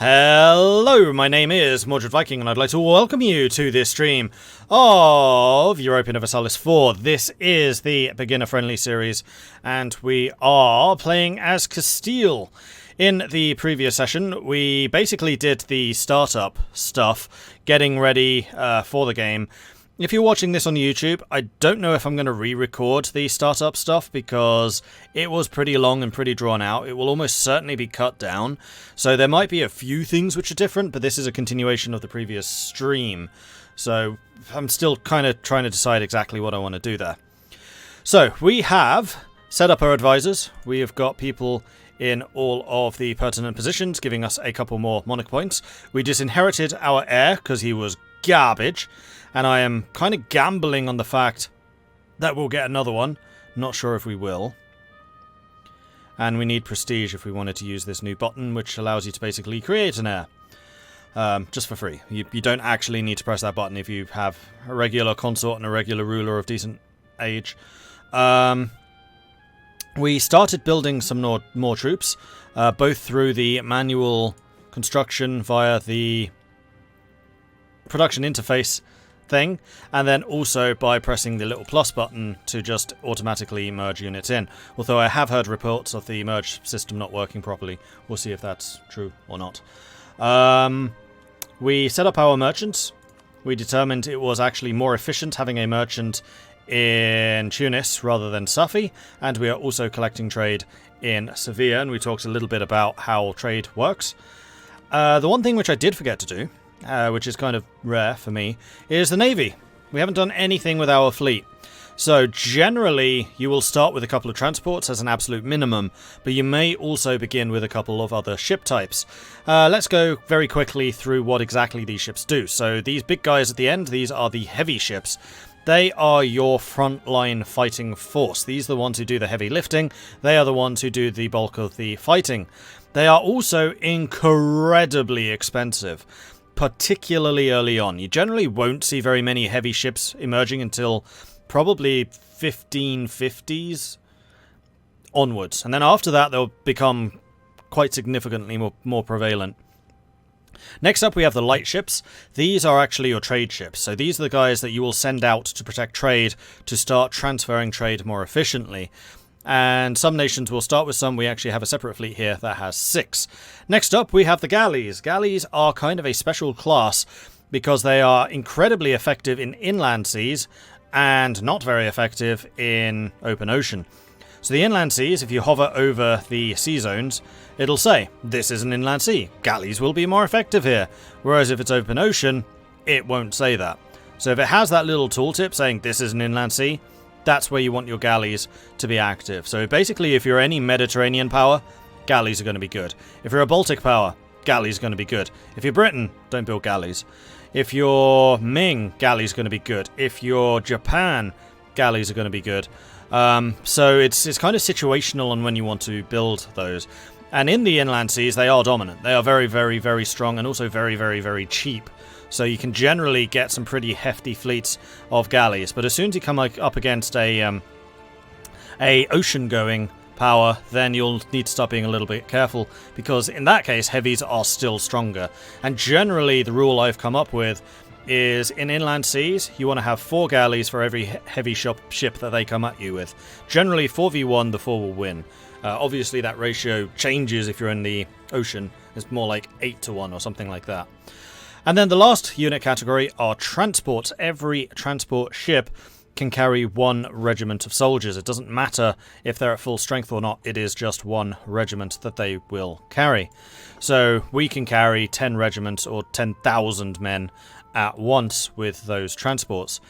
Hello, my name is Mordred Viking, and I'd like to welcome you to this stream of Europa Universalis IV. This is the beginner-friendly series, and we are playing as Castile. In the previous session, we basically did the startup stuff, getting ready for the game. If you're watching this on YouTube, I don't know if I'm going to re-record the startup stuff because it was pretty long and pretty drawn out. It will almost certainly be cut down. So there might be a few things which are different, but this is a continuation of the previous stream. So I'm still kind of trying to decide exactly what I want to do there. So we have set up our advisors. We have got people in all of the pertinent positions, giving us a couple more monarch points. We disinherited our heir because he was garbage. And I am kind of gambling on the fact that we'll get another one. Not sure if we will. And we need prestige if we wanted to use this new button, which allows you to basically create an heir. Just for free. You don't actually need to press that button if you have a regular consort and a regular ruler of decent age. We started building some more troops, both through the manual construction via the production interface thing, and then also by pressing the little plus button to just automatically merge units in. Although I have heard reports of the merge system not working properly. We'll see if that's true or not. We set up our merchants. We determined it was actually more efficient having a merchant in Tunis rather than Safi, and we are also collecting trade in Sevilla, and we talked a little bit about how trade works. The one thing which I did forget to do, which is kind of rare for me, is the Navy. We haven't done anything with our fleet. So generally, you will start with a couple of transports as an absolute minimum, but you may also begin with a couple of other ship types. Let's go very quickly through what exactly these ships do. So these big guys at the end, these are the heavy ships. They are your frontline fighting force. These are the ones who do the heavy lifting. They are the ones who do the bulk of the fighting. They are also incredibly expensive, particularly early on. You generally won't see very many heavy ships emerging until probably 1550s onwards. And then after that, they'll become quite significantly more prevalent. Next up, we have the light ships. These are actually your trade ships. So these are the guys that you will send out to protect trade, to start transferring trade more efficiently. And some nations will start with some. We actually have a separate fleet here that has 6. Next up, we have the galleys. Galleys are kind of a special class because they are incredibly effective in inland seas and not very effective in open ocean. So the inland seas, if you hover over the sea zones, it'll say, this is an inland sea. Galleys will be more effective here. Whereas if it's open ocean, it won't say that. So if it has that little tooltip saying this is an inland sea, that's where you want your galleys to be active. So basically, if you're any Mediterranean power, galleys are going to be good. If you're a Baltic power, galleys are going to be good. If you're Britain, don't build galleys. If you're Ming, galleys are going to be good. If you're Japan, galleys are going to be good. So it's kind of situational on when you want to build those. And in the inland seas, they are dominant. They are very, very, very strong and also very, very, very cheap. So you can generally get some pretty hefty fleets of galleys. But as soon as you come up against a ocean-going power, then you'll need to start being a little bit careful, because in that case, heavies are still stronger. And generally, the rule I've come up with is in inland seas, you want to have 4 galleys for every heavy ship that they come at you with. Generally, 4v1, the 4 will win. Obviously, that ratio changes if you're in the ocean. It's more like 8-1 or something like that. And then the last unit category are transports. Every transport ship can carry 1 regiment of soldiers. It doesn't matter if they're at full strength or not. It is just 1 regiment that they will carry. So we can carry 10 regiments or 10,000 men at once with those transports.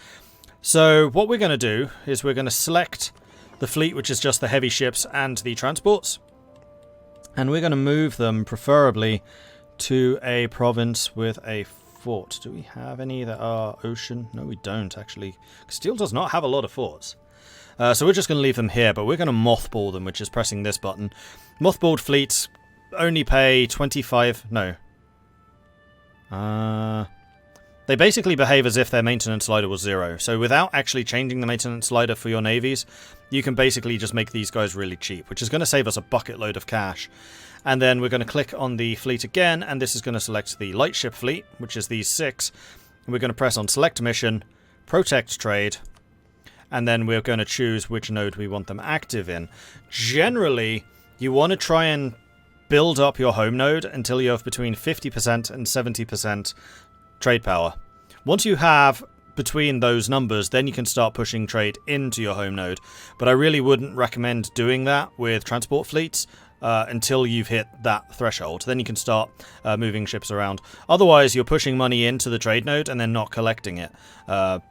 So what we're going to do is we're going to select the fleet, which is just the heavy ships and the transports. And we're going to move them preferably to a province with a fort. Do we have any that are ocean? No, we don't, actually. Castile does not have a lot of forts. So we're just going to leave them here, but we're going to mothball them, which is pressing this button. Mothballed fleets only pay 25... No. They basically behave as if their maintenance slider was 0. So without actually changing the maintenance slider for your navies, you can basically just make these guys really cheap, which is going to save us a bucket load of cash. And then we're going to click on the fleet again, and this is going to select the lightship fleet, which is these 6. And we're going to press on select mission, protect trade, and then we're going to choose which node we want them active in. Generally, you want to try and build up your home node until you have between 50% and 70% trade power. Once you have between those numbers, then you can start pushing trade into your home node. But I really wouldn't recommend doing that with transport fleets until you've hit that threshold. Then you can start moving ships around. Otherwise, you're pushing money into the trade node and then not collecting it.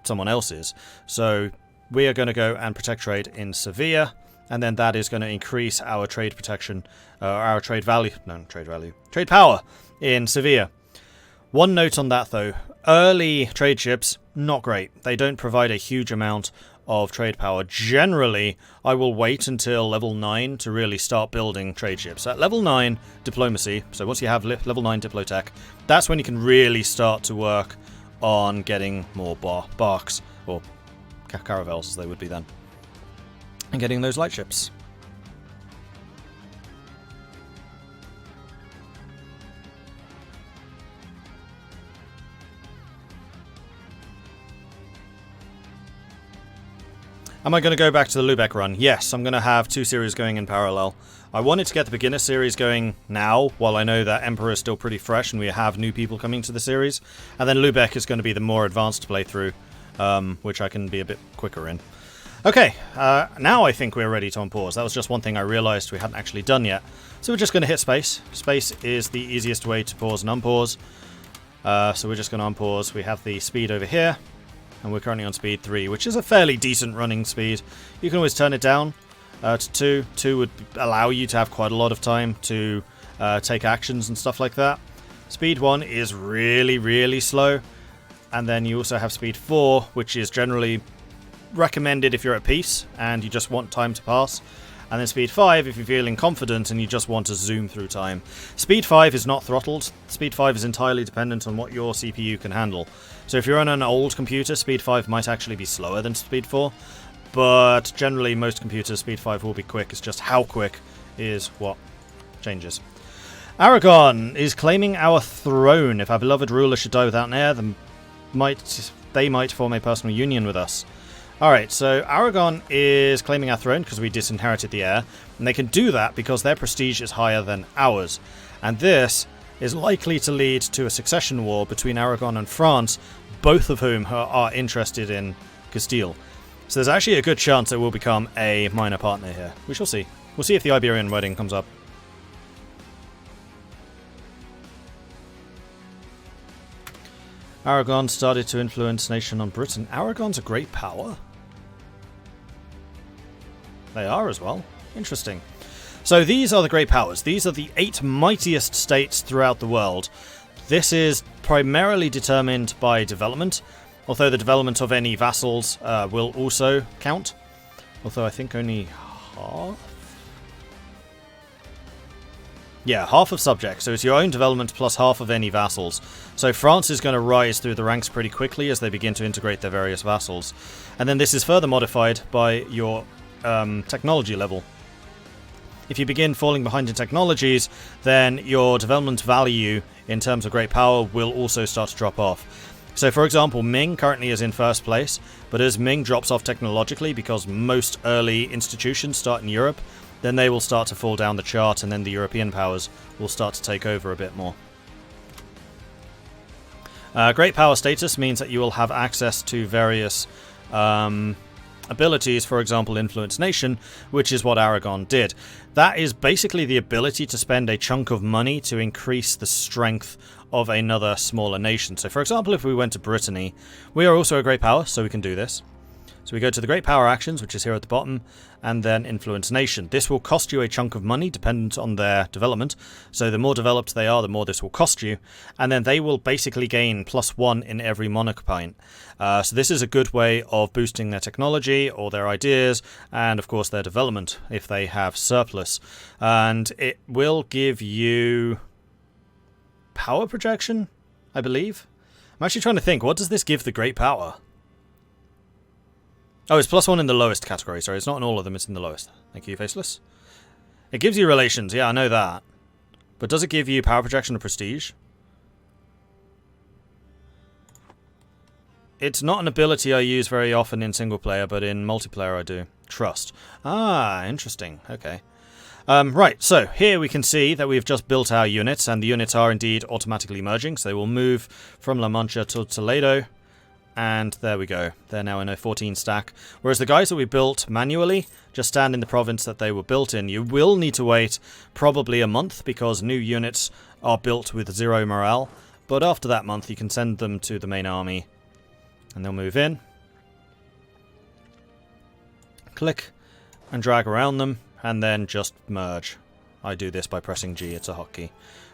Someone else is. So we are going to go and protect trade in Sevilla, and then that is going to increase our trade protection, our trade value, no, trade power in Sevilla. One note on that though, early trade ships, not great. They don't provide a huge amount of trade power. Generally, I will wait until level 9 to really start building trade ships. At level 9, diplomacy, so once you have level 9 diplotech, that's when you can really start to work on getting more barks, or caravels as they would be then, and getting those light ships. Am I going to go back to the Lübeck run? Yes, I'm going to have 2 series going in parallel. I wanted to get the beginner series going now, while I know that Emperor is still pretty fresh and we have new people coming to the series. And then Lübeck is going to be the more advanced playthrough, which I can be a bit quicker in. Okay, now I think we're ready to unpause. That was just one thing I realized we hadn't actually done yet. So we're just going to hit space. Space is the easiest way to pause and unpause. So we're just going to unpause. We have the speed over here, and we're currently on speed 3, which is a fairly decent running speed. You can always turn it down to 2. 2 would allow you to have quite a lot of time to take actions and stuff like that. Speed 1 is really, really slow. And then you also have speed 4, which is generally recommended if you're at peace and you just want time to pass. And then speed 5 if you're feeling confident and you just want to zoom through time. Speed 5 is not throttled. Speed 5 is entirely dependent on what your CPU can handle. So if you're on an old computer, speed 5 might actually be slower than speed 4. But generally most computers, speed 5 will be quick. It's just how quick is what changes. Aragon is claiming our throne. If our beloved ruler should die without an heir, then they might form a personal union with us. Alright, so Aragon is claiming our throne because we disinherited the heir, and they can do that because their prestige is higher than ours. And this is likely to lead to a succession war between Aragon and France, both of whom are interested in Castile. So there's actually a good chance it will become a minor partner here. We shall see. We'll see if the Iberian wedding comes up. Aragon started to influence nation on Britain. Aragon's a great power. They are as well. Interesting. So these are the great powers. These are the 8 mightiest states throughout the world. This is primarily determined by development, although the development of any vassals will also count. Although I think only half? Yeah, half of subjects. So it's your own development plus half of any vassals. So France is going to rise through the ranks pretty quickly as they begin to integrate their various vassals. And then this is further modified by your technology level. If you begin falling behind in technologies, then your development value in terms of great power will also start to drop off. So for example, Ming currently is in first place, but as Ming drops off technologically because most early institutions start in Europe, then they will start to fall down the chart, and then the European powers will start to take over a bit more. Great power status means that you will have access to various abilities, for example, Influence Nation, which is what Aragon did. That is basically the ability to spend a chunk of money to increase the strength of another smaller nation. So for example, if we went to Brittany, we are also a great power, so we can do this. So we go to the Great Power Actions, which is here at the bottom, and then Influence Nation. This will cost you a chunk of money, dependent on their development. So the more developed they are, the more this will cost you. And then they will basically gain +1 in every monarch point. So this is a good way of boosting their technology, or their ideas, and of course their development, if they have surplus. And it will give you power projection, I believe. I'm actually trying to think, what does this give the Great Power? Oh, it's +1 in the lowest category. Sorry, it's not in all of them, it's in the lowest. Thank you, Faceless. It gives you relations. Yeah, I know that. But does it give you power projection or prestige? It's not an ability I use very often in single player, but in multiplayer I do. Trust. Ah, interesting. Okay. Right, so here we can see that we've just built our units, and the units are indeed automatically merging, so they will move from La Mancha to Toledo, and there we go. They're now in a 14 stack. Whereas the guys that we built manually just stand in the province that they were built in. You will need to wait probably a month, because new units are built with 0 morale, but after that month you can send them to the main army, and they'll move in. Click and drag around them, and then just merge. I do this by pressing G, it's a hotkey.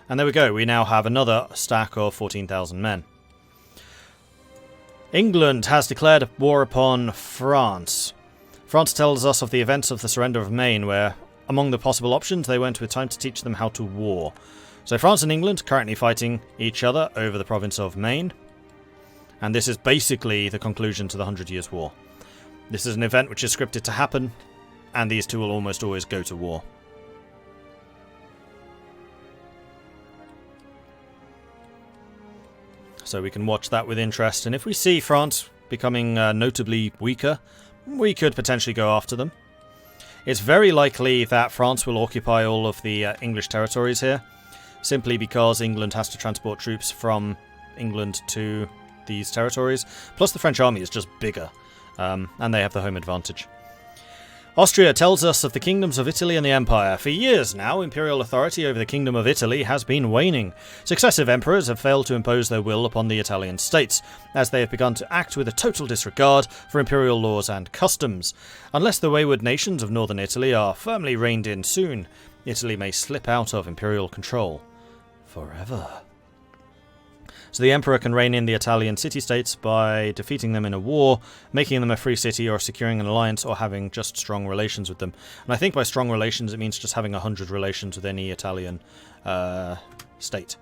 And there we go, we now have another stack of 14,000 men. England has declared war upon France. France tells us of the events of the surrender of Maine, where among the possible options they went with time to teach them how to war. So France and England currently fighting each other over the province of Maine. And this is basically the conclusion to the 100 Years' War. This is an event which is scripted to happen, and these two will almost always go to war. So we can watch that with interest, and if we see France becoming notably weaker, we could potentially go after them. It's very likely that France will occupy all of the English territories here, simply because England has to transport troops from England to these territories. Plus the French army is just bigger, and they have the home advantage. Austria tells us of the kingdoms of Italy and the Empire. For years now, imperial authority over the Kingdom of Italy has been waning. Successive emperors have failed to impose their will upon the Italian states, as they have begun to act with a total disregard for imperial laws and customs. Unless the wayward nations of northern Italy are firmly reined in soon, Italy may slip out of imperial control forever. So the Emperor can rein in the Italian city-states by defeating them in a war, making them a free city, or securing an alliance, or having just strong relations with them. And I think by strong relations it means just having 100 relations with any Italian state.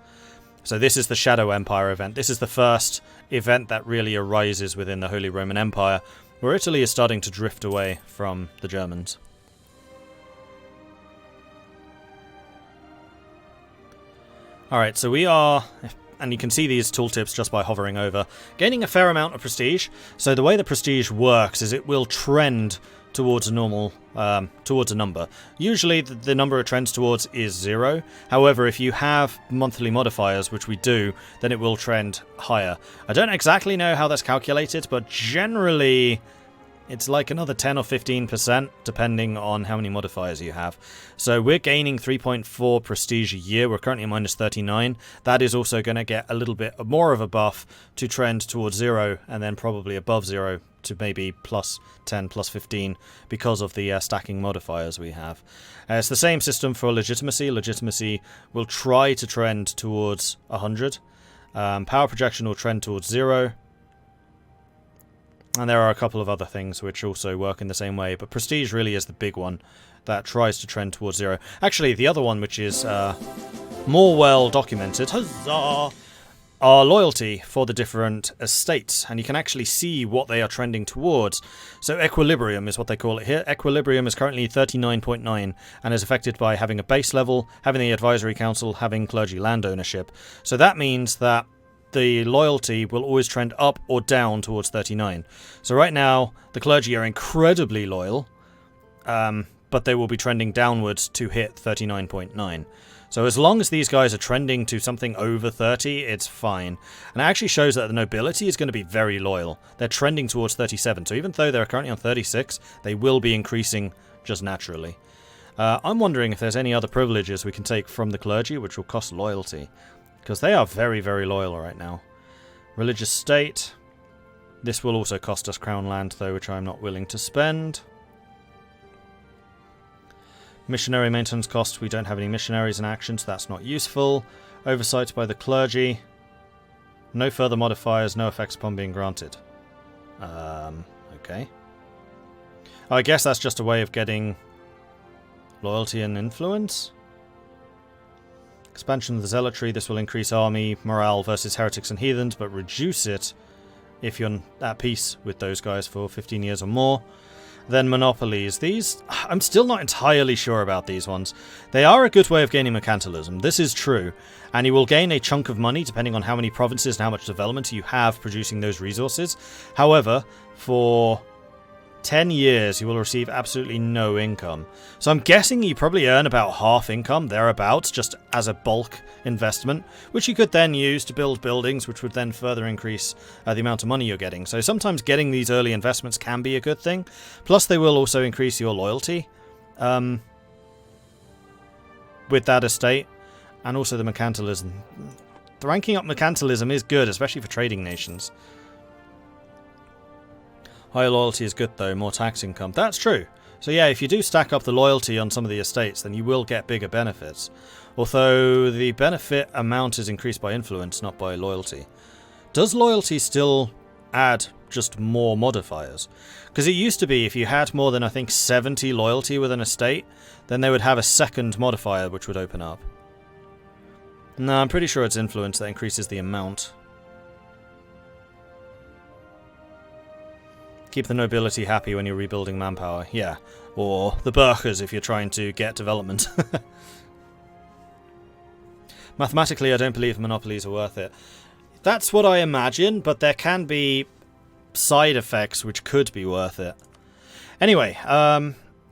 So this is the Shadow Empire event. This is the first event that really arises within the Holy Roman Empire, where Italy is starting to drift away from the Germans. Alright, so we are... and you can see these tooltips just by hovering over, gaining a fair amount of prestige. So the way the prestige works is it will trend towards a normal, towards a number. Usually the number it trends towards is 0. However, if you have monthly modifiers, which we do, then it will trend higher. I don't exactly know how that's calculated, but generally it's like another 10 or 15%, depending on how many modifiers you have. So we're gaining 3.4 prestige a year. We're currently at minus 39. That is also going to get a little bit more of a buff to trend towards 0, and then probably above 0 to maybe plus 10, plus 15, because of the stacking modifiers we have. It's the same system for legitimacy. Legitimacy will try to trend towards 100. Power projection will trend towards 0. And there are a couple of other things which also work in the same way, but prestige really is the big one that tries to trend towards 0. Actually, the other one, which is more well documented, huzzah, are loyalty for the different estates, and you can actually see what they are trending towards. So equilibrium is what they call it here. Equilibrium is currently 39.9 and is affected by having a base level, having the advisory council, having clergy land ownership. So that means that the loyalty will always trend up or down towards 39. So right now, the clergy are incredibly loyal, but they will be trending downwards to hit 39.9. So as long as these guys are trending to something over 30, it's fine. And it actually shows that the nobility is going to be very loyal. They're trending towards 37, so even though they're currently on 36, they will be increasing just naturally. I'm wondering if there's any other privileges we can take from the clergy which will cost loyalty, because they are very, very loyal right now. Religious state. This will also cost us crown land, though, which I'm not willing to spend. Missionary maintenance cost. We don't have any missionaries in action, so that's not useful. Oversight by the clergy. No further modifiers, no effects upon being granted. Okay. I guess that's just a way of getting loyalty and influence. Expansion of the zealotry. This will increase army morale versus heretics and heathens, but reduce it if you're at peace with those guys for 15 years or more. Then monopolies. These, I'm still not entirely sure about these ones. They are a good way of gaining mercantilism. This is true. And you will gain a chunk of money depending on how many provinces and how much development you have producing those resources. However, for 10 years you will receive absolutely no income. So I'm guessing you probably earn about half income, thereabouts, just as a bulk investment, which you could then use to build buildings, which would then further increase the amount of money you're getting. So sometimes getting these early investments can be a good thing. Plus they will also increase your loyalty with that estate, and also the mercantilism. The ranking up mercantilism is good, especially for trading nations. Higher loyalty is good though, more tax income. That's true. So yeah, if you do stack up the loyalty on some of the estates, then you will get bigger benefits. Although the benefit amount is increased by influence, not by loyalty. Does loyalty still add just more modifiers? Because it used to be if you had more than, I think, 70 loyalty with an estate, then they would have a second modifier which would open up. No, I'm pretty sure it's influence that increases the amount. Keep the nobility happy when you're rebuilding manpower. Yeah. Or the Burkers if you're trying to get development. Mathematically, I don't believe monopolies are worth it. That's what I imagine, but there can be side effects which could be worth it. Anyway,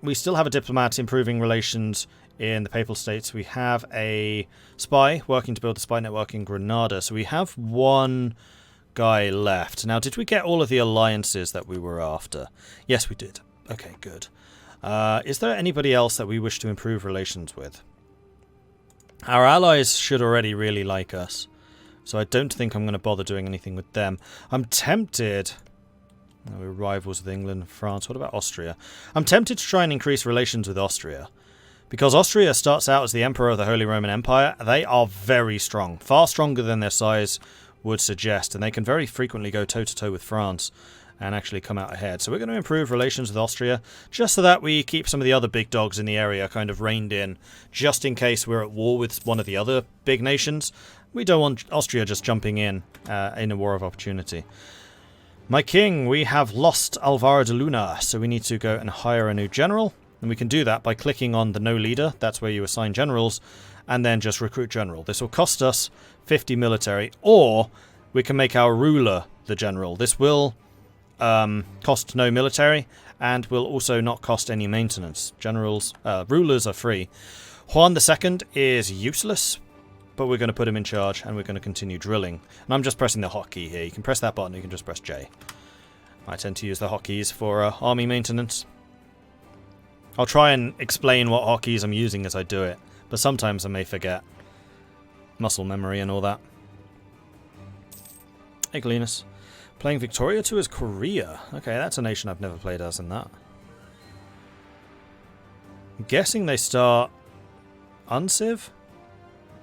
we still have a diplomat improving relations in the Papal States. We have a spy working to build the spy network in Granada. So we have one guy left. Now, did we get all of the alliances that we were after? Yes, we did. Okay, good. Is there anybody else that we wish to improve relations with? Our allies should already really like us, so I don't think I'm going to bother doing anything with them. I'm tempted... Oh, we're rivals with England and France. What about Austria? I'm tempted to try and increase relations with Austria, because Austria starts out as the Emperor of the Holy Roman Empire. They are very strong, far stronger than their size would suggest, and they can very frequently go toe-to-toe with France and actually come out ahead. So we're going to improve relations with Austria, just so that we keep some of the other big dogs in the area kind of reined in, just in case we're at war with one of the other big nations. We don't want Austria just jumping in a war of opportunity. My king, we have lost Alvaro de Luna, so we need to go and hire a new general, and we can do that by clicking on the no leader. That's where you assign generals, and then just recruit general. This will cost us 50 military, or we can make our ruler the general. This will cost no military, and will also not cost any maintenance. Rulers are free. Juan II is useless, but we're going to put him in charge, and we're going to continue drilling. And I'm just pressing the hotkey here. You can press that button, you can just press J. I tend to use the hotkeys for army maintenance. I'll try and explain what hotkeys I'm using as I do it, but sometimes I may forget. Muscle memory and all that. Hey, Glenus. Playing Victoria to as Korea. Okay, that's a nation I've never played as in that. I'm guessing they start unciv?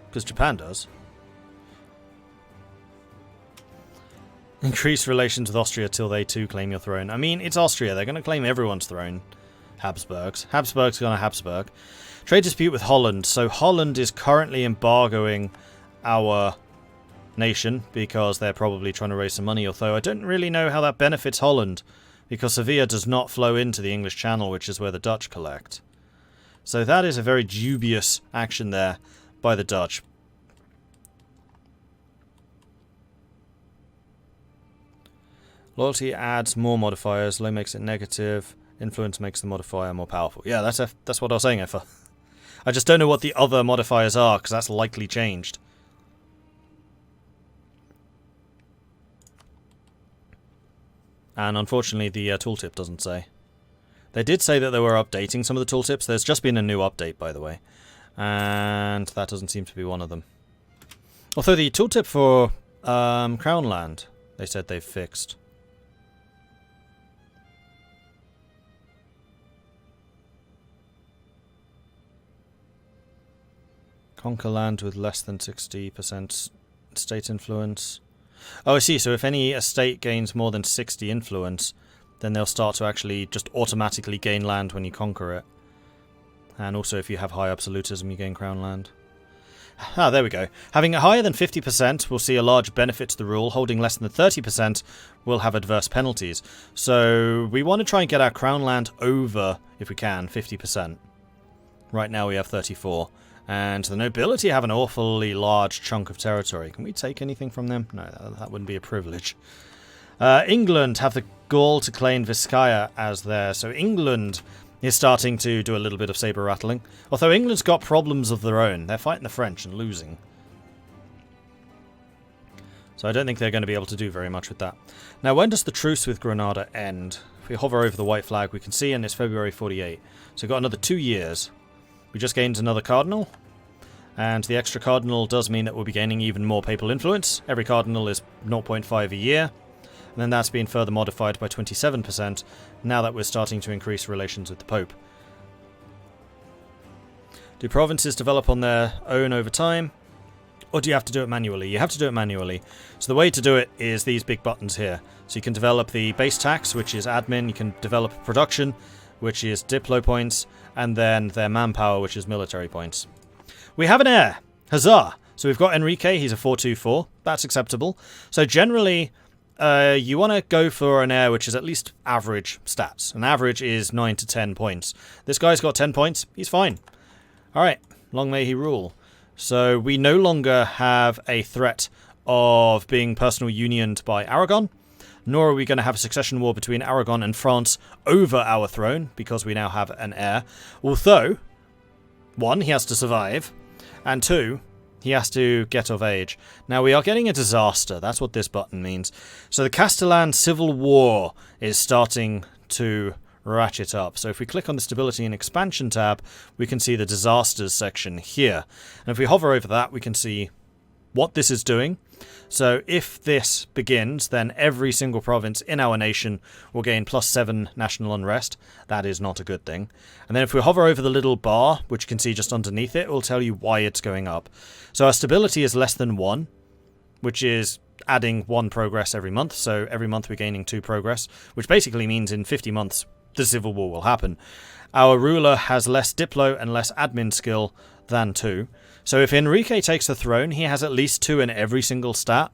Because Japan does. Increase relations with Austria till they too claim your throne. I mean, it's Austria. They're going to claim everyone's throne. Habsburgs. Habsburg's going to Habsburg. Trade dispute with Holland. So Holland is currently embargoing our nation because they're probably trying to raise some money, although I don't really know how that benefits Holland because Sevilla does not flow into the English Channel, which is where the Dutch collect. So that is a very dubious action there by the Dutch. Loyalty adds more modifiers. Low makes it negative. Influence makes the modifier more powerful. Yeah, that's what I was saying, Effa. I just don't know what the other modifiers are, because that's likely changed. And unfortunately, the tooltip doesn't say. They did say that they were updating some of the tooltips. There's just been a new update, by the way. And that doesn't seem to be one of them. Although the tooltip for Crown Land, they said they've fixed. Conquer land with less than 60% state influence. Oh, I see. So if any estate gains more than 60 influence, then they'll start to actually just automatically gain land when you conquer it. And also if you have high absolutism, you gain crown land. Ah, there we go. Having it higher than 50% will see a large benefit to the rule. Holding less than 30% will have adverse penalties. So we want to try and get our crown land over, if we can, 50%. Right now we have 34. And the nobility have an awfully large chunk of territory. Can we take anything from them? No, that wouldn't be a privilege. England have the gall to claim Vizcaya as theirs. So England is starting to do a little bit of saber rattling. Although England's got problems of their own. They're fighting the French and losing. So I don't think they're going to be able to do very much with that. Now, when does the truce with Granada end? If we hover over the white flag, we can see, and it's February 48. So we've got another 2 years. We just gained another cardinal. And the extra cardinal does mean that we'll be gaining even more papal influence. Every cardinal is 0.5 a year. And then that's been further modified by 27% now that we're starting to increase relations with the Pope. Do provinces develop on their own over time? Or do you have to do it manually? You have to do it manually. So the way to do it is these big buttons here. So you can develop the base tax, which is admin. You can develop production, which is diplo points. And then their manpower, which is military points. We have an heir. Huzzah! So we've got Enrique. He's a 424. That's acceptable. So generally, you want to go for an heir which is at least average stats. An average is 9 to 10 points. This guy's got 10 points. He's fine. Alright, long may he rule. So we no longer have a threat of being personal unioned by Aragon, nor are we going to have a succession war between Aragon and France over our throne, because we now have an heir. Although, 1, he has to survive, and 2, he has to get of age. Now, we are getting a disaster. That's what this button means. So the Castellan Civil War is starting to ratchet up. So if we click on the Stability and Expansion tab, we can see the Disasters section here. And if we hover over that, we can see what this is doing. So if this begins, then every single province in our nation will gain +7 national unrest. That is not a good thing. And then if we hover over the little bar, which you can see just underneath it, it will tell you why it's going up. So our stability is less than 1, which is adding 1 progress every month. So every month we're gaining 2 progress, which basically means in 50 months the civil war will happen. Our ruler has less diplo and less admin skill than 2. So if Enrique takes the throne, he has at least 2 in every single stat.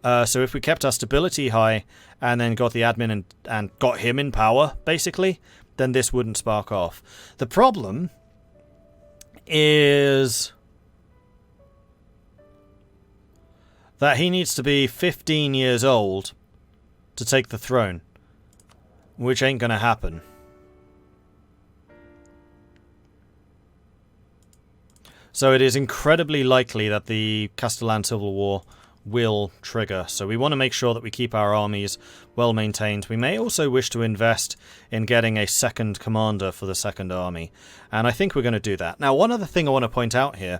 So if we kept our stability high and then got the admin and got him in power, basically, then this wouldn't spark off. The problem is that he needs to be 15 years old to take the throne, which ain't gonna happen. So it is incredibly likely that the Castellan Civil War will trigger. So we want to make sure that we keep our armies well maintained. We may also wish to invest in getting a second commander for the second army. And I think we're going to do that. Now, one other thing I want to point out here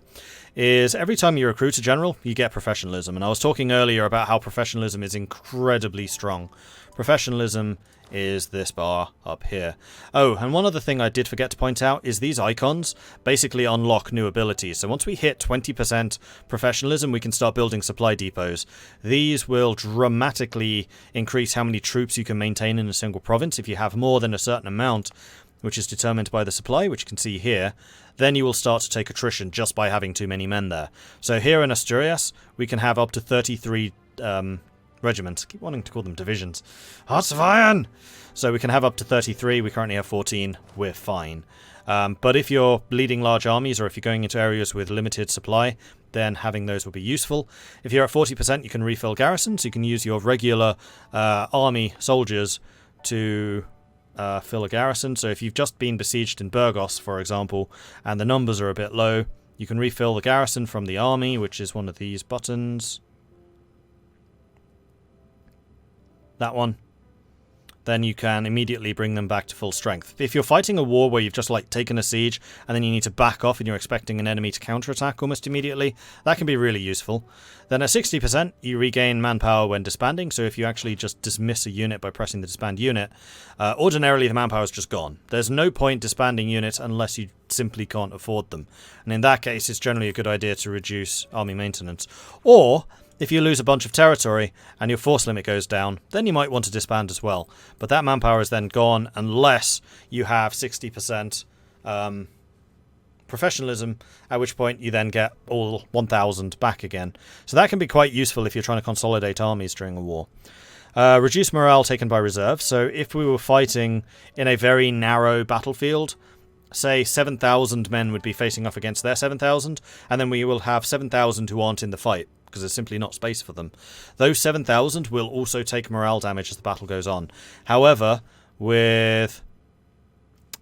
is every time you recruit a general, you get professionalism. And I was talking earlier about how professionalism is incredibly strong. Professionalism is this bar up here. Oh, and one other thing I did forget to point out is these icons basically unlock new abilities. So once we hit 20% professionalism, we can start building supply depots. These will dramatically increase how many troops you can maintain in a single province. If you have more than a certain amount, which is determined by the supply, which you can see here, then you will start to take attrition just by having too many men there. So here in Asturias, we can have up to 33 regiments. I keep wanting to call them divisions. Hearts of Iron! So we can have up to 33. We currently have 14. We're fine. But if you're leading large armies or if you're going into areas with limited supply, then having those will be useful. If you're at 40%, you can refill garrisons. You can use your regular army soldiers to fill a garrison. So if you've just been besieged in Burgos, for example, and the numbers are a bit low, you can refill the garrison from the army, which is one of these buttons. That one. Then you can immediately bring them back to full strength. If you're fighting a war where you've just taken a siege and then you need to back off and you're expecting an enemy to counterattack almost immediately, that can be really useful. Then at 60%, you regain manpower when disbanding. So if you actually just dismiss a unit by pressing the disband unit, ordinarily the manpower is just gone. There's no point disbanding units unless you simply can't afford them. And in that case, it's generally a good idea to reduce army maintenance. Or if you lose a bunch of territory and your force limit goes down, then you might want to disband as well. But that manpower is then gone unless you have 60% professionalism, at which point you then get all 1,000 back again. So that can be quite useful if you're trying to consolidate armies during a war. Reduce morale taken by reserve. So if we were fighting in a very narrow battlefield, say 7,000 men would be facing off against their 7,000, and then we will have 7,000 who aren't in the fight, because there's simply not space for them. Those 7,000 will also take morale damage as the battle goes on. However, with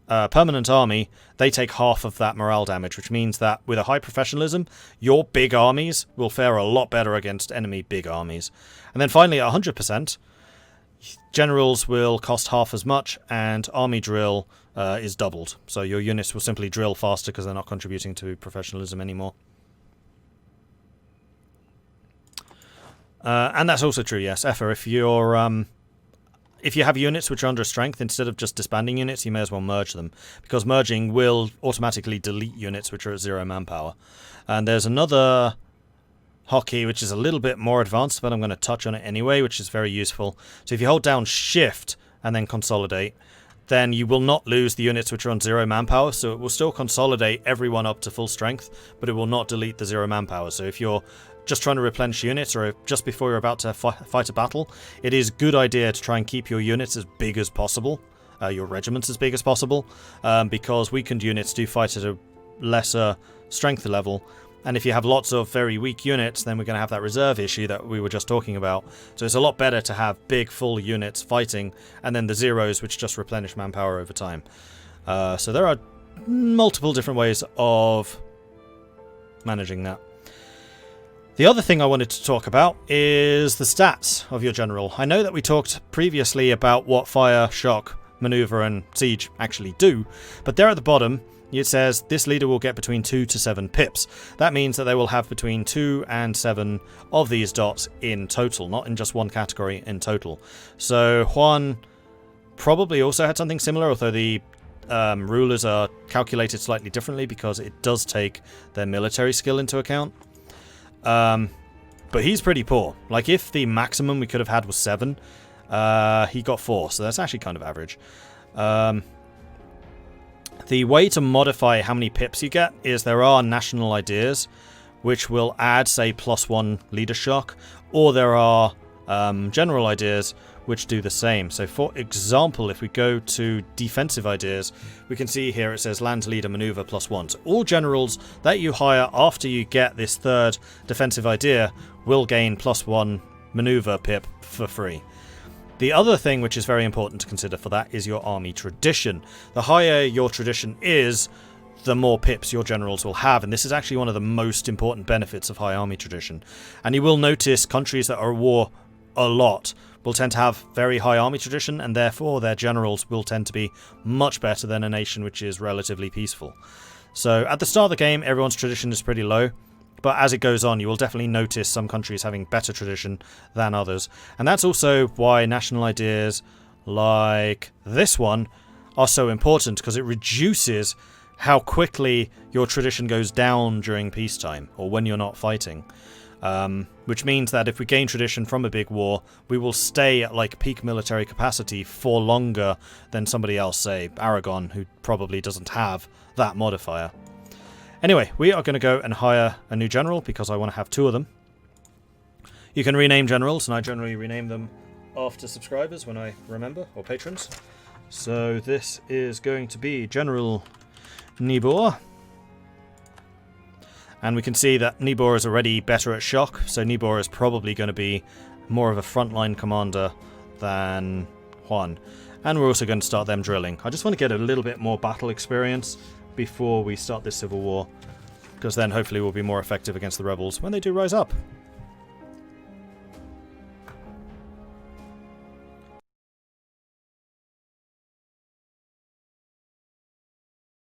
permanent army, they take half of that morale damage, which means that with a high professionalism, your big armies will fare a lot better against enemy big armies. And then finally, at 100%, generals will cost half as much, and army drill is doubled. So your units will simply drill faster because they're not contributing to professionalism anymore. And that's also true, yes. Effa, if you have units which are under strength, instead of just disbanding units, you may as well merge them, because merging will automatically delete units which are at 0 manpower. And there's another hotkey which is a little bit more advanced, but I'm going to touch on it anyway, which is very useful. So if you hold down Shift and then consolidate, then you will not lose the units which are on 0 manpower, so it will still consolidate everyone up to full strength, but it will not delete the 0 manpower. So if you're just trying to replenish units, or just before you're about to fight a battle, it is a good idea to try and keep your units as big as possible, your regiments as big as possible, because weakened units do fight at a lesser strength level, and if you have lots of very weak units, then we're going to have that reserve issue that we were just talking about. So it's a lot better to have big full units fighting, and then the zeros which just replenish manpower over time. So there are multiple different ways of managing that. The other thing I wanted to talk about is the stats of your general. I know that we talked previously about what fire, shock, maneuver and siege actually do, but there at the bottom it says this leader will get between 2 to 7 pips. That means that they will have between 2 and 7 of these dots in total, not in just one category, in total. So Juan probably also had something similar, although the rulers are calculated slightly differently because it does take their military skill into account. But he's pretty poor. Like, if the maximum we could have had was 7, he got 4, so that's actually kind of average. The way to modify how many pips you get is there are national ideas which will add, say, +1 leader shock, or there are general ideas which do the same. So for example, if we go to defensive ideas, we can see here it says land leader maneuver +1. So all generals that you hire after you get this third defensive idea will gain +1 maneuver pip for free. The other thing which is very important to consider for that is your army tradition. The higher your tradition is, the more pips your generals will have, and this is actually one of the most important benefits of high army tradition. And you will notice countries that are at war a lot will tend to have very high army tradition, and therefore their generals will tend to be much better than a nation which is relatively peaceful. So at the start of the game, everyone's tradition is pretty low, but as it goes on, you will definitely notice some countries having better tradition than others. And that's also why national ideas like this one are so important, because it reduces how quickly your tradition goes down during peacetime, or when you're not fighting. Which means that if we gain tradition from a big war, we will stay at like peak military capacity for longer than somebody else, say Aragon, who probably doesn't have that modifier. Anyway, we are going to go and hire a new general because I want to have 2 of them. You can rename generals, and I generally rename them after subscribers when I remember, or patrons. So this is going to be General Nibor. And we can see that Nibor is already better at shock, so Nibor is probably going to be more of a frontline commander than Juan. And we're also going to start them drilling. I just want to get a little bit more battle experience before we start this civil war, because then hopefully we'll be more effective against the rebels when they do rise up.